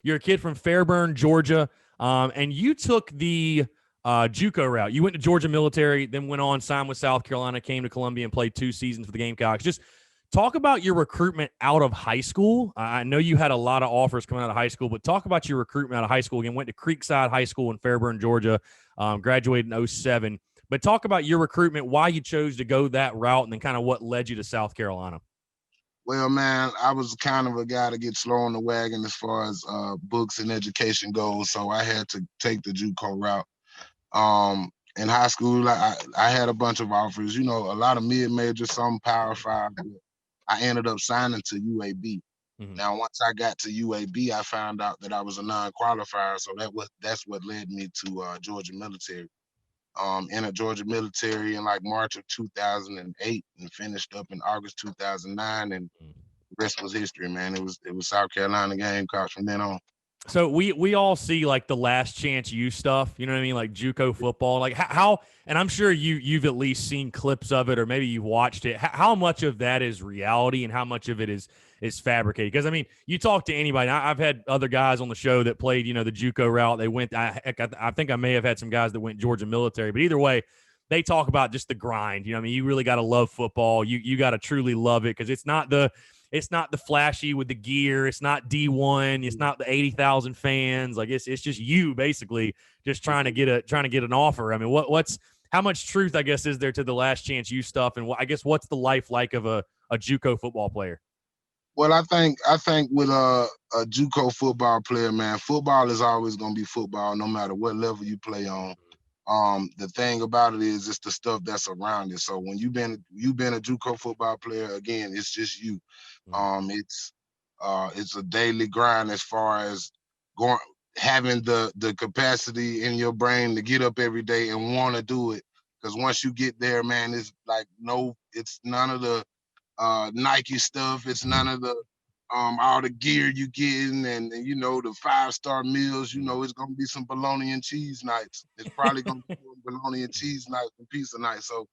You're a kid from Fairburn, Georgia, and you took the JUCO route. You went to Georgia Military, then went on, signed with South Carolina, came to Columbia, and played 2 seasons for the Gamecocks. Just talk about your recruitment out of high school. I know you had a lot of offers coming out of high school, but talk about your recruitment out of high school. Again, went to Creekside High School in Fairburn, Georgia, graduated in 07. But talk about your recruitment, why you chose to go that route, and then kind of what led you to South Carolina. Well, man, I was kind of a guy to get slow on the wagon as far as books and education goes, so I had to take the JUCO route. In high school, I had a bunch of offers, a lot of mid-major, some Power Five. I ended up signing to UAB. Mm-hmm. Now, once I got to UAB, I found out that I was a non-qualifier, so that's what led me to Georgia Military. Entered Georgia Military in like March of 2008 and finished up in August 2009, and the rest was history, man. It was South Carolina Gamecocks from then on. So we all see like the last chance you stuff, you know what I mean, like JUCO football. Like how and I'm sure you've at least seen clips of it, or maybe you've watched it. How much of that is reality and how much of it is fabricated? Because I mean, you talk to anybody. I've had other guys on the show that played, the JUCO route. They went. I think I may have had some guys that went Georgia Military, but either way, they talk about just the grind. I mean, you really got to love football. You got to truly love it, because it's not the flashy with the gear. It's not D1. It's not the 80,000 fans. Like it's just you basically just trying to get an offer. I mean, what's how much truth, I guess, is there to the last chance you stuff, and I guess what's the life like of a JUCO football player? Well, I think with a JUCO football player, man, football is always gonna be football, no matter what level you play on. The thing about it is it's the stuff that's around it. So when you've been a JUCO football player, again, it's just you. It's a daily grind as far as going having the capacity in your brain to get up every day and want to do it. Because once you get there, man, it's like it's none of the Nike stuff. It's none of the all the gear you getting, and the 5-star meals. It's gonna be some bologna and cheese nights. It's probably gonna be some bologna and cheese nights and pizza nights. So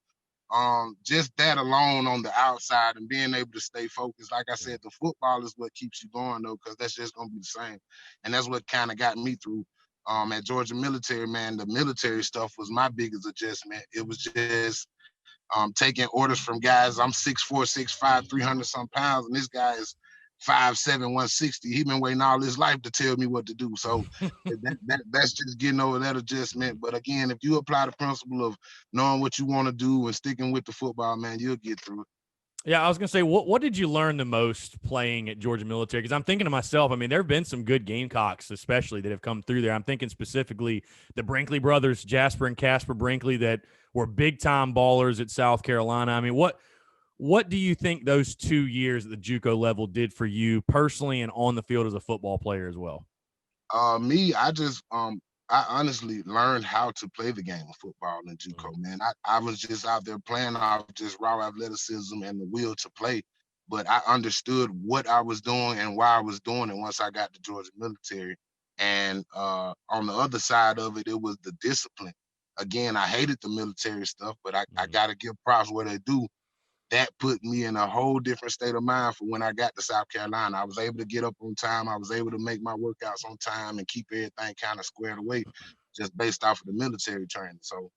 just that alone on the outside and being able to stay focused. Like I said, the football is what keeps you going though, because that's just gonna be the same. And that's what kind of got me through. At Georgia Military, man, the military stuff was my biggest adjustment. It was just taking orders from guys. I'm 6'4", 6'5", 300 some pounds, and this guy is 5'7", 160. He been waiting all his life to tell me what to do. So that's just getting over that adjustment. But again, if you apply the principle of knowing what you want to do and sticking with the football, man, you'll get through it. Yeah, I was gonna say, what did you learn the most playing at Georgia Military? Because I'm thinking to myself, I mean, there have been some good Gamecocks, especially that have come through there. I'm thinking specifically the Brinkley brothers, Jasper and Casper Brinkley, that were big time ballers at South Carolina. I mean, what do you think those 2 years at the JUCO level did for you personally and on the field as a football player as well? Me, I honestly learned how to play the game of football in JUCO, man. I was just out there playing off just raw athleticism and the will to play, but I understood what I was doing and why I was doing it once I got to Georgia Military. And on the other side of it, it was the discipline. Again, I hated the military stuff, but I got to give props where they do. That put me in a whole different state of mind for when I got to South Carolina. I was able to get up on time. I was able to make my workouts on time and keep everything kind of squared away just based off of the military training. So